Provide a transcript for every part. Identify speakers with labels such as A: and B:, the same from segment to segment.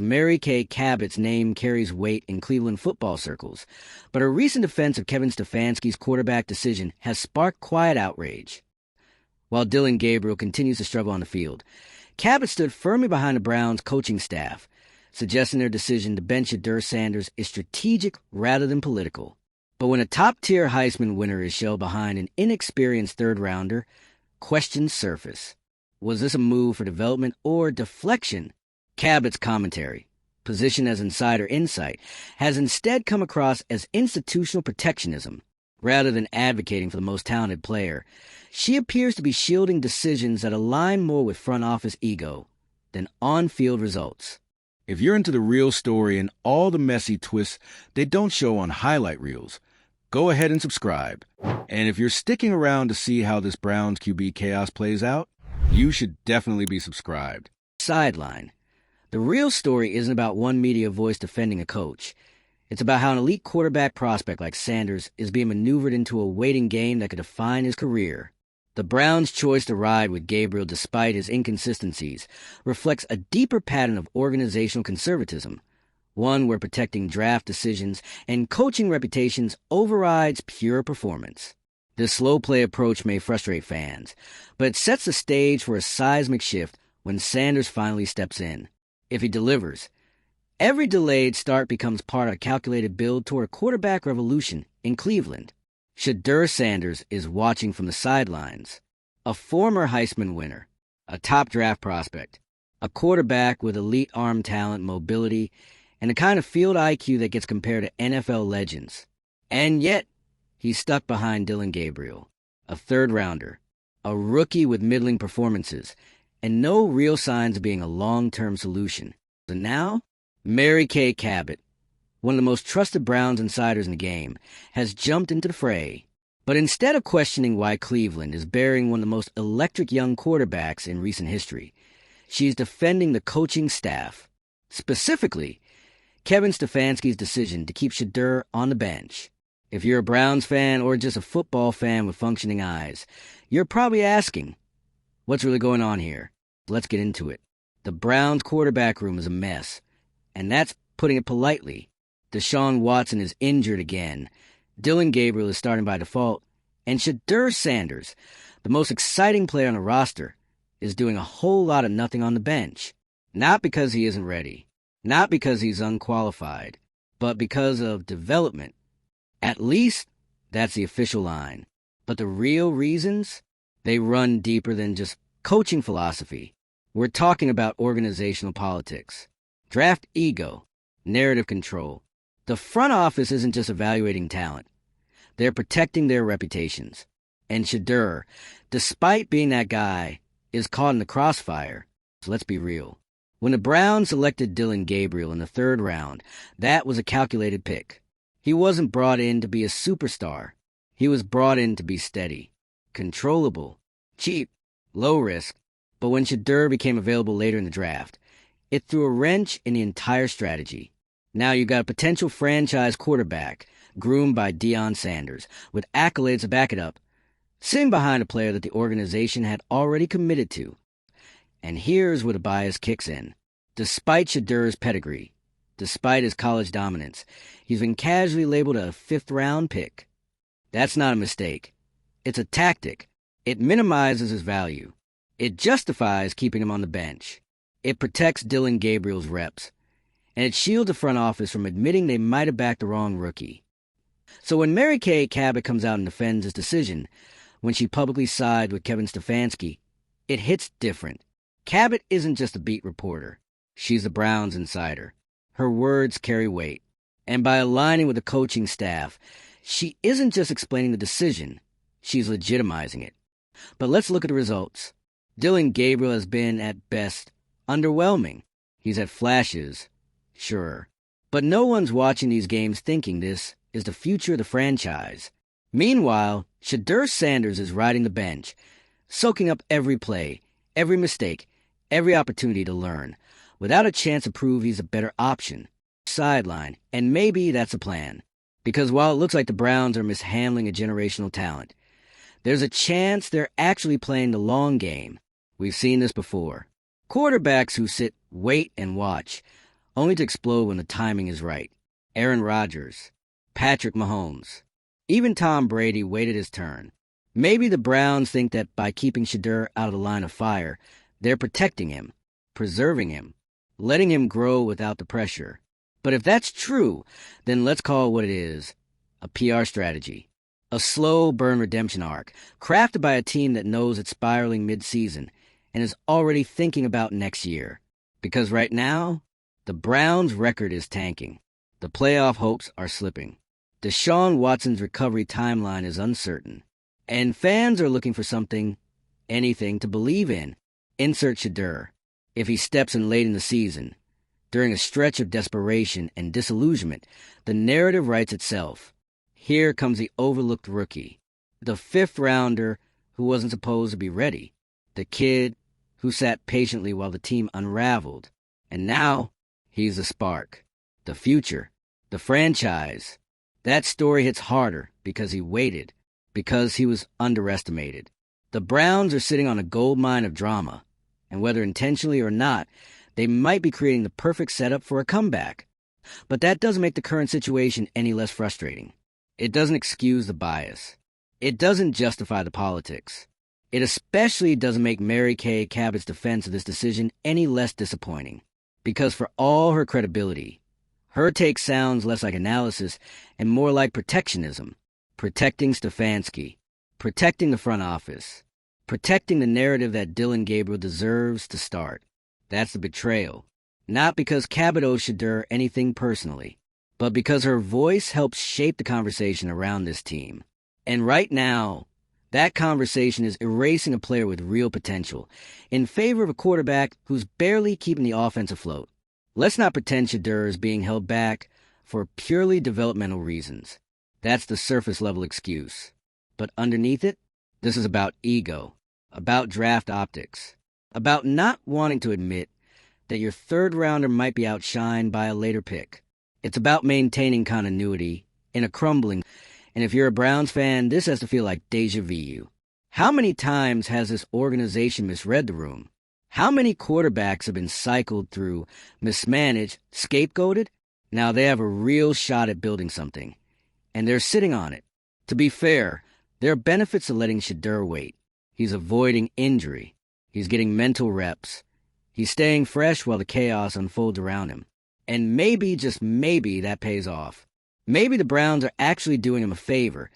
A: Mary Kay Cabot's name carries weight in Cleveland football circles, but her recent defense of Kevin Stefanski's quarterback decision has sparked quiet outrage. While Dillon Gabriel continues to struggle on the field, Cabot stood firmly behind the Browns' coaching staff, suggesting their decision to bench Shedeur Sanders is strategic rather than political. But when a top-tier Heisman winner is shelved behind an inexperienced third-rounder, questions surface. Was this a move for development or deflection? Cabot's commentary, positioned as insider insight, has instead come across as institutional protectionism. Rather than advocating for the most talented player, she appears to be shielding decisions that align more with front office ego than on-field results.
B: If you're into the real story and all the messy twists they don't show on highlight reels, go ahead and subscribe. And if you're sticking around to see how this Browns QB chaos plays out, you should definitely be subscribed.
A: Sideline. The real story isn't about one media voice defending a coach. It's about how an elite quarterback prospect like Sanders is being maneuvered into a waiting game that could define his career. The Browns' choice to ride with Gabriel despite his inconsistencies reflects a deeper pattern of organizational conservatism, one where protecting draft decisions and coaching reputations overrides pure performance. This slow-play approach may frustrate fans, but it sets the stage for a seismic shift when Sanders finally steps in. If he delivers, every delayed start becomes part of a calculated build toward a quarterback revolution in Cleveland. Shedeur Sanders is watching from the sidelines. A former Heisman winner, a top draft prospect, a quarterback with elite arm talent, mobility, and the kind of field IQ that gets compared to NFL legends. And yet, he's stuck behind Dillon Gabriel, a third-rounder, a rookie with middling performances, and no real signs of being a long-term solution. And now, Mary Kay Cabot, one of the most trusted Browns insiders in the game, has jumped into the fray. But instead of questioning why Cleveland is burying one of the most electric young quarterbacks in recent history, she's defending the coaching staff. Specifically, Kevin Stefanski's decision to keep Shedeur on the bench. If you're a Browns fan or just a football fan with functioning eyes, you're probably asking, what's really going on here? Let's get into it. The Browns' quarterback room is a mess, and that's putting it politely. Deshaun Watson is injured again. Dillon Gabriel is starting by default, and Shedeur Sanders, the most exciting player on the roster, is doing a whole lot of nothing on the bench. Not because he isn't ready, not because he's unqualified, but because of development. At least, that's the official line. But the real reasons? They run deeper than just coaching philosophy. We're talking about organizational politics, draft ego, narrative control. The front office isn't just evaluating talent. They're protecting their reputations. And Shedeur, despite being that guy, is caught in the crossfire. So let's be real. When the Browns selected Dillon Gabriel in the third round, that was a calculated pick. He wasn't brought in to be a superstar. He was brought in to be steady, controllable, cheap, low risk. But when Shedeur became available later in the draft, it threw a wrench in the entire strategy. Now you've got a potential franchise quarterback, groomed by Deion Sanders, with accolades to back it up, sitting behind a player that the organization had already committed to. And here's where the bias kicks in. Despite Shedeur's pedigree, despite his college dominance, he's been casually labeled a fifth-round pick. That's not a mistake. It's a tactic. It minimizes his value. It justifies keeping him on the bench. It protects Dillon Gabriel's reps. And it shields the front office from admitting they might have backed the wrong rookie. So when Mary Kay Cabot comes out and defends his decision, when she publicly sided with Kevin Stefanski, it hits different. Cabot isn't just a beat reporter. She's a Browns insider. Her words carry weight. And by aligning with the coaching staff, she isn't just explaining the decision, she's legitimizing it. But let's look at the results. Dillon Gabriel has been, at best, underwhelming. He's had flashes, sure. But no one's watching these games thinking this is the future of the franchise. Meanwhile, Shedeur Sanders is riding the bench, soaking up every play, every mistake, every opportunity to learn, without a chance to prove he's a better option. Sideline, and maybe that's a plan. Because while it looks like the Browns are mishandling a generational talent, there's a chance they're actually playing the long game. We've seen this before. Quarterbacks who sit, wait, and watch only to explode when the timing is right. Aaron Rodgers, Patrick Mahomes, even Tom Brady waited his turn. Maybe the Browns think that by keeping Shedeur out of the line of fire, they're protecting him, preserving him, letting him grow without the pressure. But if that's true, then let's call it what it is, a PR strategy. A slow burn redemption arc, crafted by a team that knows it's spiraling mid-season and is already thinking about next year. Because right now, the Browns' record is tanking. The playoff hopes are slipping. Deshaun Watson's recovery timeline is uncertain. And fans are looking for something, anything to believe in. Insert Shedeur. If he steps in late in the season, during a stretch of desperation and disillusionment, the narrative writes itself. Here comes the overlooked rookie, the fifth-rounder who wasn't supposed to be ready, the kid who sat patiently while the team unraveled. And now, he's the spark, the future, the franchise. That story hits harder because he waited, because he was underestimated. The Browns are sitting on a goldmine of drama, and whether intentionally or not, they might be creating the perfect setup for a comeback. But that doesn't make the current situation any less frustrating. It doesn't excuse the bias. It doesn't justify the politics. It especially doesn't make Mary Kay Cabot's defense of this decision any less disappointing. Because for all her credibility, her take sounds less like analysis and more like protectionism. Protecting Stefanski. Protecting the front office. Protecting the narrative that Dillon Gabriel deserves to start. That's the betrayal. Not because Cabot owes Shedeur anything personally, but because her voice helps shape the conversation around this team. And right now, that conversation is erasing a player with real potential in favor of a quarterback who's barely keeping the offense afloat. Let's not pretend Shedeur is being held back for purely developmental reasons. That's the surface-level excuse. But underneath it, this is about ego, about draft optics, about not wanting to admit that your third-rounder might be outshined by a later pick. It's about maintaining continuity in a crumbling, and if you're a Browns fan, this has to feel like deja vu. How many times has this organization misread the room? How many quarterbacks have been cycled through, mismanaged, scapegoated? Now they have a real shot at building something, and they're sitting on it. To be fair, there are benefits to letting Shedeur wait. He's avoiding injury. He's getting mental reps. He's staying fresh while the chaos unfolds around him. And maybe, just maybe, that pays off. Maybe the Browns are actually doing him a favor,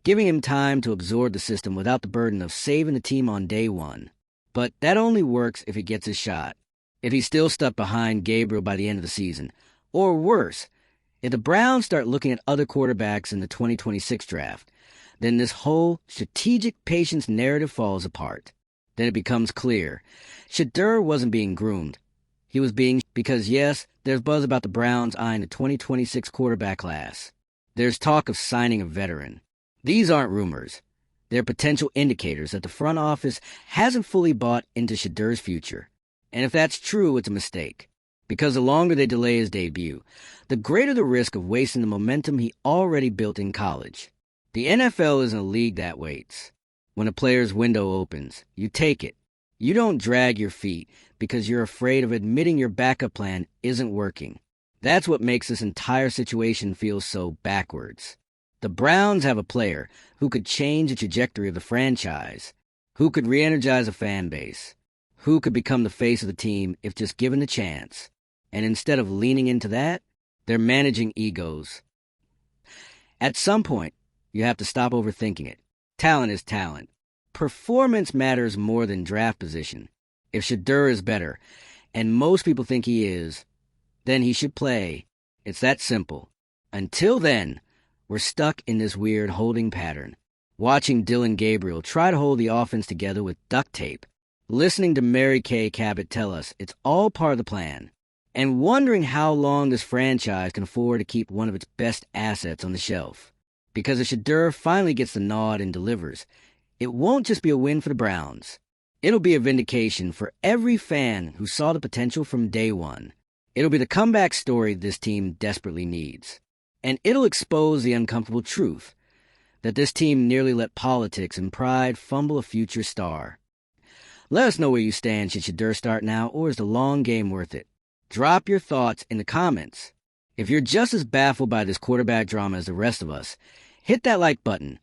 A: giving him time to absorb the system without the burden of saving the team on day one. But that only works if he gets his shot. If he's still stuck behind Gabriel by the end of the season. Or worse, if the Browns start looking at other quarterbacks in the 2026 draft, then this whole strategic patience narrative falls apart. Then it becomes clear. Shedeur wasn't being groomed. He was being, because yes, there's buzz about the Browns eyeing the 2026 quarterback class. There's talk of signing a veteran. These aren't rumors. They're potential indicators that the front office hasn't fully bought into Shedeur's future. And if that's true, it's a mistake. Because the longer they delay his debut, the greater the risk of wasting the momentum he already built in college. The NFL isn't a league that waits. When a player's window opens, you take it. You don't drag your feet because you're afraid of admitting your backup plan isn't working. That's what makes this entire situation feel so backwards. The Browns have a player who could change the trajectory of the franchise, who could re-energize a fan base, who could become the face of the team if just given the chance. And instead of leaning into that, they're managing egos. At some point, you have to stop overthinking it. Talent is talent. Performance matters more than draft position. If Shedeur is better, and most people think he is, then he should play. It's that simple. Until then, we're stuck in this weird holding pattern, watching Dillon Gabriel try to hold the offense together with duct tape, listening to Mary Kay Cabot tell us it's all part of the plan, and wondering how long this franchise can afford to keep one of its best assets on the shelf. Because if Shedeur finally gets the nod and delivers, it won't just be a win for the Browns. It'll be a vindication for every fan who saw the potential from day one. It'll be the comeback story this team desperately needs. And it'll expose the uncomfortable truth that this team nearly let politics and pride fumble a future star. Let us know where you stand. Should Shedeur start now, or is the long game worth it? Drop your thoughts in the comments. If you're just as baffled by this quarterback drama as the rest of us, hit that like button,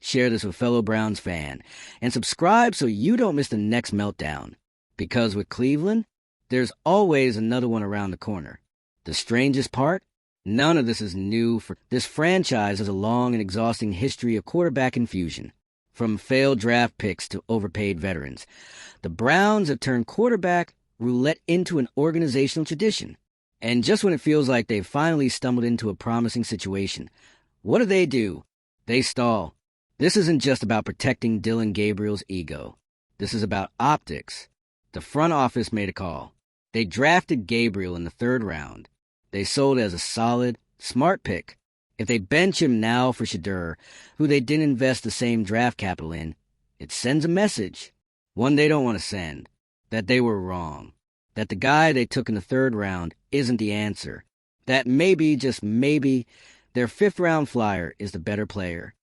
A: share this with fellow Browns fan, and subscribe so you don't miss the next meltdown. Because with Cleveland, there's always another one around the corner. The strangest part? None of this is new. For this franchise has a long and exhausting history of quarterback infusion. From failed draft picks to overpaid veterans, the Browns have turned quarterback roulette into an organizational tradition. And just when it feels like they've finally stumbled into a promising situation, what do? They stall. This isn't just about protecting Dylan Gabriel's ego. This is about optics. The front office made a call. They drafted Gabriel in the 3rd round. They sold it as a solid, smart pick. If they bench him now for Shedeur, who they didn't invest the same draft capital in, it sends a message. One they don't want to send. That they were wrong. That the guy they took in the 3rd round isn't the answer. That maybe, just maybe, their 5th round flyer is the better player.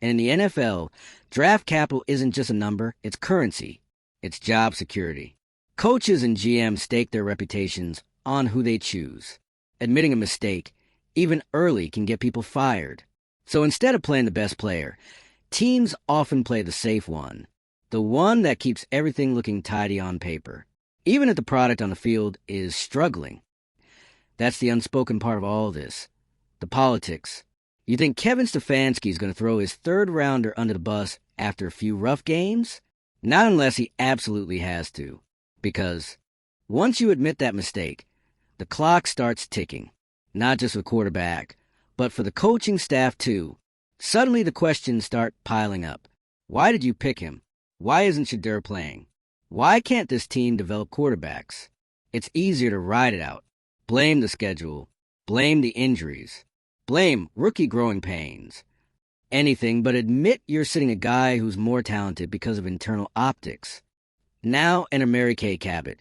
A: And in the NFL, draft capital isn't just a number, it's currency. It's job security. Coaches and GMs stake their reputations on who they choose. Admitting a mistake, even early, can get people fired. So instead of playing the best player, teams often play the safe one. The one that keeps everything looking tidy on paper, even if the product on the field is struggling. That's the unspoken part of all this. The politics. You think Kevin Stefanski is going to throw his 3rd rounder under the bus after a few rough games? Not unless he absolutely has to. Because once you admit that mistake, the clock starts ticking. Not just with quarterback, but for the coaching staff too. Suddenly the questions start piling up. Why did you pick him? Why isn't Shedeur playing? Why can't this team develop quarterbacks? It's easier to ride it out. Blame the schedule. Blame the injuries. Blame rookie growing pains. Anything but admit you're sitting a guy who's more talented because of internal optics. Now enter Mary Kay Cabot,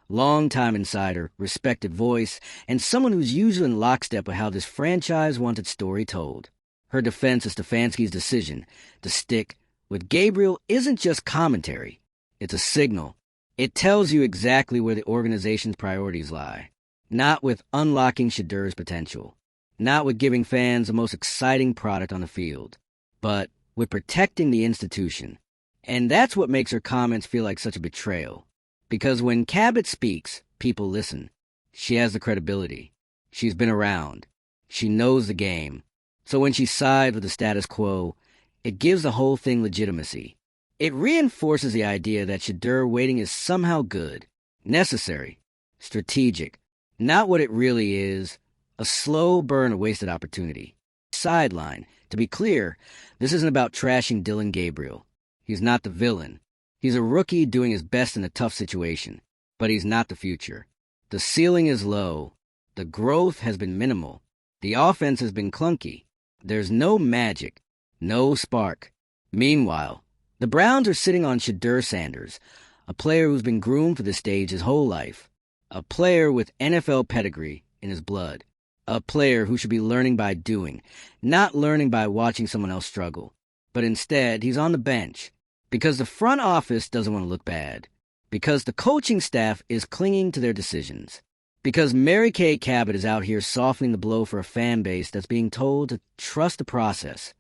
A: longtime insider, respected voice, and someone who's usually in lockstep with how this franchise wants its story told. Her defense of Stefanski's decision to stick with Gabriel isn't just commentary. It's a signal. It tells you exactly where the organization's priorities lie. Not with unlocking Shedeur's potential. Not with giving fans the most exciting product on the field. But with protecting the institution. And that's what makes her comments feel like such a betrayal. Because when Cabot speaks, people listen. She has the credibility. She's been around. She knows the game. So when she sides with the status quo, it gives the whole thing legitimacy. It reinforces the idea that Shedeur waiting is somehow good, necessary, strategic, not what it really is, a slow burn of wasted opportunity. Sideline. To be clear, this isn't about trashing Dylan Gabriel. He's not the villain. He's a rookie doing his best in a tough situation, but he's not the future. The ceiling is low. The growth has been minimal. The offense has been clunky. There's no magic, no spark. Meanwhile, the Browns are sitting on Shedeur Sanders, a player who's been groomed for this stage his whole life, a player with NFL pedigree in his blood, a player who should be learning by doing, not learning by watching someone else struggle. But instead, he's on the bench because the front office doesn't want to look bad, because the coaching staff is clinging to their decisions, because Mary Kay Cabot is out here softening the blow for a fan base that's being told to trust the process.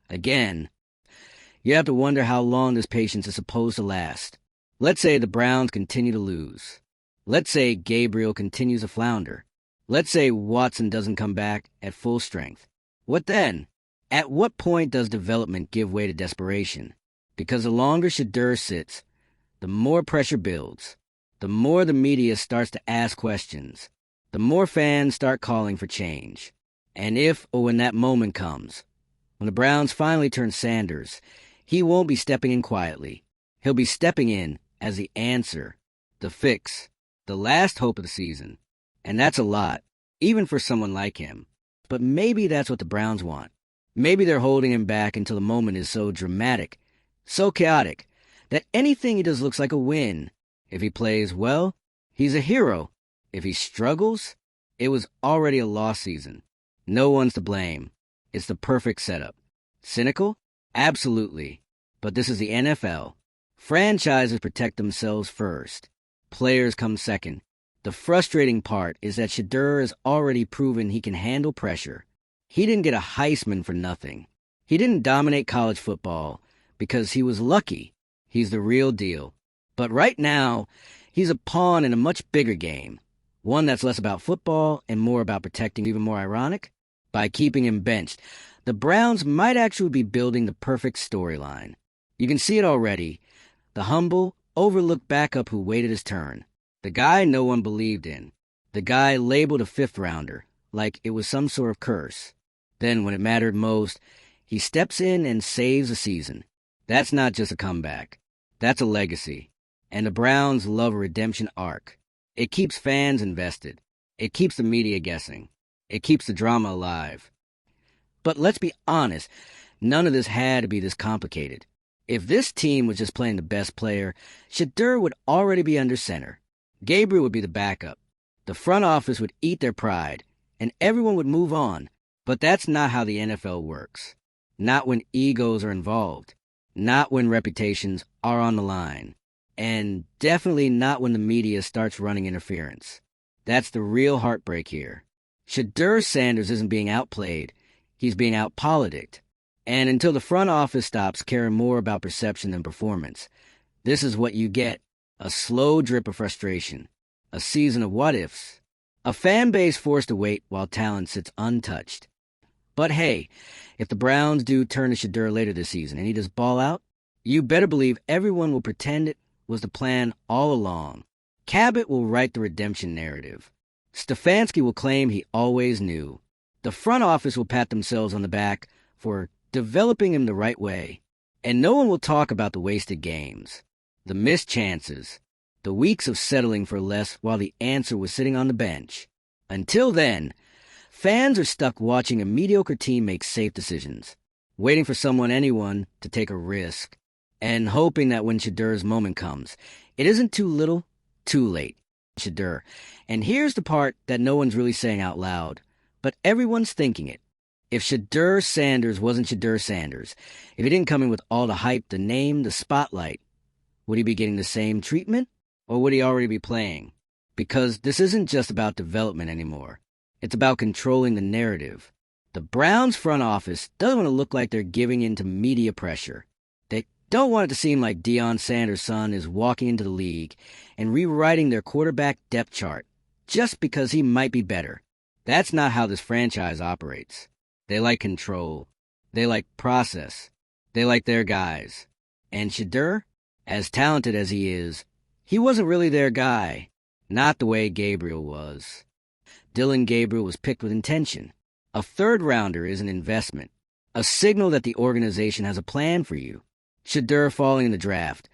A: Again, you have to wonder how long this patience is supposed to last. Let's say the Browns continue to lose. Let's say Gabriel continues to flounder. Let's say Watson doesn't come back at full strength. What then? At what point does development give way to desperation? Because the longer Shedeur sits, the more pressure builds. The more the media starts to ask questions. The more fans start calling for change. And if or when that moment comes, when the Browns finally turn Sanders, he won't be stepping in quietly. He'll be stepping in as the answer, the fix, the last hope of the season. And that's a lot, even for someone like him. But maybe that's what the Browns want. Maybe they're holding him back until the moment is so dramatic, so chaotic, that anything he does looks like a win. If he plays well, he's a hero. If he struggles, it was already a lost season. No one's to blame. It's the perfect setup. Cynical? Absolutely. But this is the NFL. Franchises protect themselves first. Players come second. The frustrating part is that Shedeur has already proven he can handle pressure. He didn't get a Heisman for nothing. He didn't dominate college football because he was lucky. He's the real deal. But right now, he's a pawn in a much bigger game. One that's less about football and more about protecting. Even more ironic, by keeping him benched, the Browns might actually be building the perfect storyline. You can see it already. The humble, overlooked backup who waited his turn. The guy no one believed in. The guy labeled a fifth-rounder, like it was some sort of curse. Then, when it mattered most, he steps in and saves a season. That's not just a comeback. That's a legacy. And the Browns love a redemption arc. It keeps fans invested. It keeps the media guessing. It keeps the drama alive. But let's be honest, none of this had to be this complicated. If this team was just playing the best player, Shedeur would already be under center. Gabriel would be the backup. The front office would eat their pride, and everyone would move on. But that's not how the NFL works. Not when egos are involved. Not when reputations are on the line. And definitely not when the media starts running interference. That's the real heartbreak here. Shedeur Sanders isn't being outplayed. He's being outpoliticked. And until the front office stops caring more about perception than performance, this is what you get. A slow drip of frustration. A season of what-ifs. A fan base forced to wait while talent sits untouched. But hey, if the Browns do turn to Shedeur later this season and he does ball out, you better believe everyone will pretend it was the plan all along. Cabot will write the redemption narrative. Stefanski will claim he always knew. The front office will pat themselves on the back for developing him the right way. And no one will talk about the wasted games, the missed chances, the weeks of settling for less while the answer was sitting on the bench. Until then, fans are stuck watching a mediocre team make safe decisions, waiting for anyone to take a risk, and hoping that when Shedeur's moment comes, it isn't too little, too late. Shedeur. And here's the part that no one's really saying out loud, but everyone's thinking it. If Shedeur Sanders wasn't Shedeur Sanders, if he didn't come in with all the hype, the name, the spotlight, would he be getting the same treatment, or would he already be playing? Because this isn't just about development anymore. It's about controlling the narrative. The Browns front office doesn't want to look like they're giving in to media pressure. They don't want it to seem like Deion Sanders' son is walking into the league and rewriting their quarterback depth chart just because he might be better. That's not how this franchise operates. They like control. They like process. They like their guys. And Shedeur, as talented as he is, he wasn't really their guy. Not the way Gabriel was. Dillon Gabriel was picked with intention. A third-rounder is an investment, a signal that the organization has a plan for you. Shedeur falling in the draft,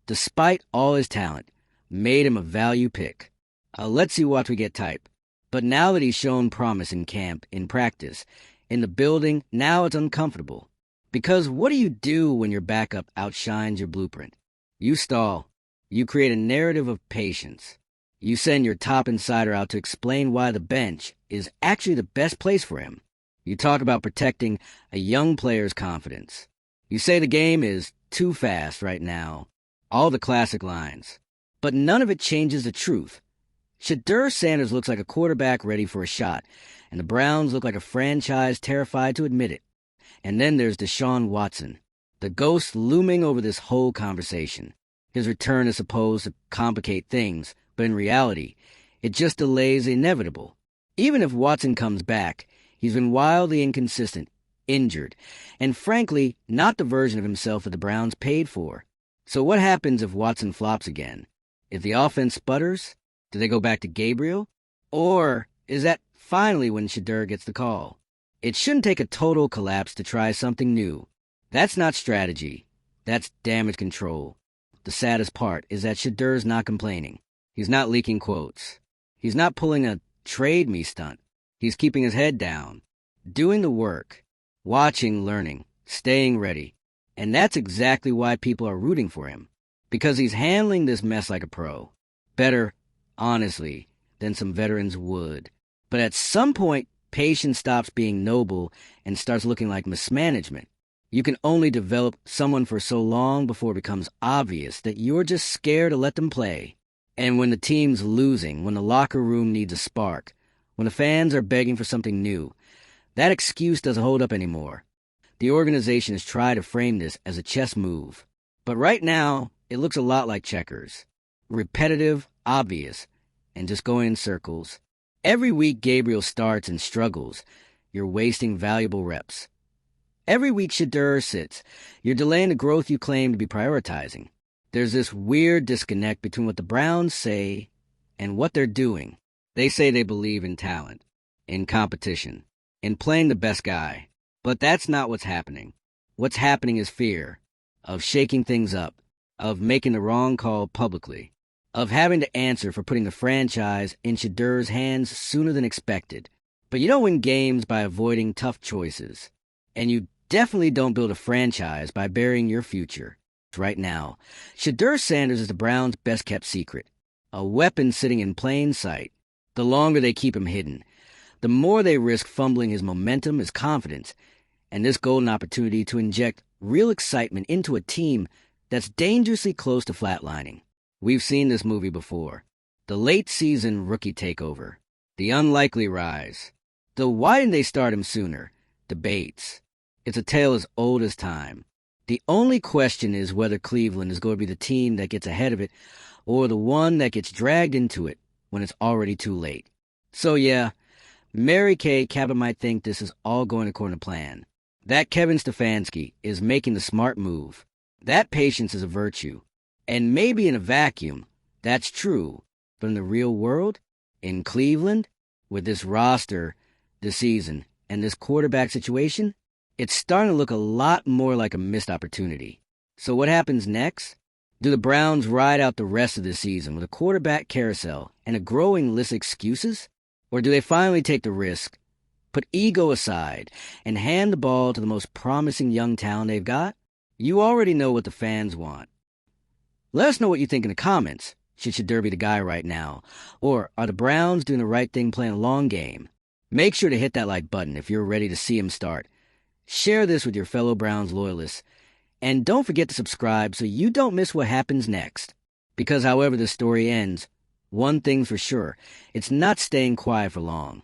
A: despite all his talent, made him a value pick. Let's see what we get type. But now that he's shown promise in camp, in practice, in the building, now it's uncomfortable. Because what do you do when your backup outshines your blueprint? You stall. You create a narrative of patience. You send your top insider out to explain why the bench is actually the best place for him. You talk about protecting a young player's confidence. You say the game is too fast right now. All the classic lines. But none of it changes the truth. Shedeur Sanders looks like a quarterback ready for a shot, and the Browns look like a franchise terrified to admit it. And then there's Deshaun Watson, the ghost looming over this whole conversation. His return is supposed to complicate things, but in reality, it just delays the inevitable. Even if Watson comes back, he's been wildly inconsistent, injured, and frankly, not the version of himself that the Browns paid for. So what happens if Watson flops again? If the offense sputters, do they go back to Gabriel? Or is that finally when Shedeur gets the call? It shouldn't take a total collapse to try something new. That's not strategy. That's damage control. The saddest part is that Shedeur's not complaining. He's not leaking quotes. He's not pulling a trade me stunt. He's keeping his head down, doing the work, watching, learning, staying ready. And that's exactly why people are rooting for him. Because he's handling this mess like a pro. Better, honestly, than some veterans would. But at some point, patience stops being noble and starts looking like mismanagement. You can only develop someone for so long before it becomes obvious that you're just scared to let them play. And when the team's losing, when the locker room needs a spark, when the fans are begging for something new, that excuse doesn't hold up anymore. The organization has tried to frame this as a chess move. But right now, it looks a lot like checkers. Repetitive, obvious, and just going in circles. Every week Gabriel starts and struggles. You're wasting valuable reps. Every week Shedeur sits. You're delaying the growth you claim to be prioritizing. There's this weird disconnect between what the Browns say and what they're doing. They say they believe in talent, in competition, in playing the best guy. But that's not what's happening. What's happening is fear of shaking things up, of making the wrong call publicly, of having to answer for putting the franchise in Shedeur's hands sooner than expected. But you don't win games by avoiding tough choices. And you definitely don't build a franchise by burying your future. Right now, Shedeur Sanders is the Browns' best-kept secret, a weapon sitting in plain sight. The longer they keep him hidden, the more they risk fumbling his momentum, his confidence, and this golden opportunity to inject real excitement into a team that's dangerously close to flatlining. We've seen this movie before. The late-season rookie takeover, the unlikely rise, the why didn't they start him sooner debates. It's a tale as old as time. The only question is whether Cleveland is going to be the team that gets ahead of it or the one that gets dragged into it when it's already too late. So yeah, Mary Kay Cabot might think this is all going according to plan. That Kevin Stefanski is making the smart move. That patience is a virtue. And maybe in a vacuum, that's true. But in the real world, in Cleveland, with this roster, this season, and this quarterback situation, it's starting to look a lot more like a missed opportunity. So what happens next? Do the Browns ride out the rest of the season with a quarterback carousel and a growing list of excuses? Or do they finally take the risk, put ego aside, and hand the ball to the most promising young talent they've got? You already know what the fans want. Let us know what you think in the comments. Should Shedeur be the guy right now? Or are the Browns doing the right thing playing a long game? Make sure to hit that like button if you're ready to see him start. Share this with your fellow Browns loyalists. And don't forget to subscribe so you don't miss what happens next. Because however this story ends, one thing's for sure, it's not staying quiet for long.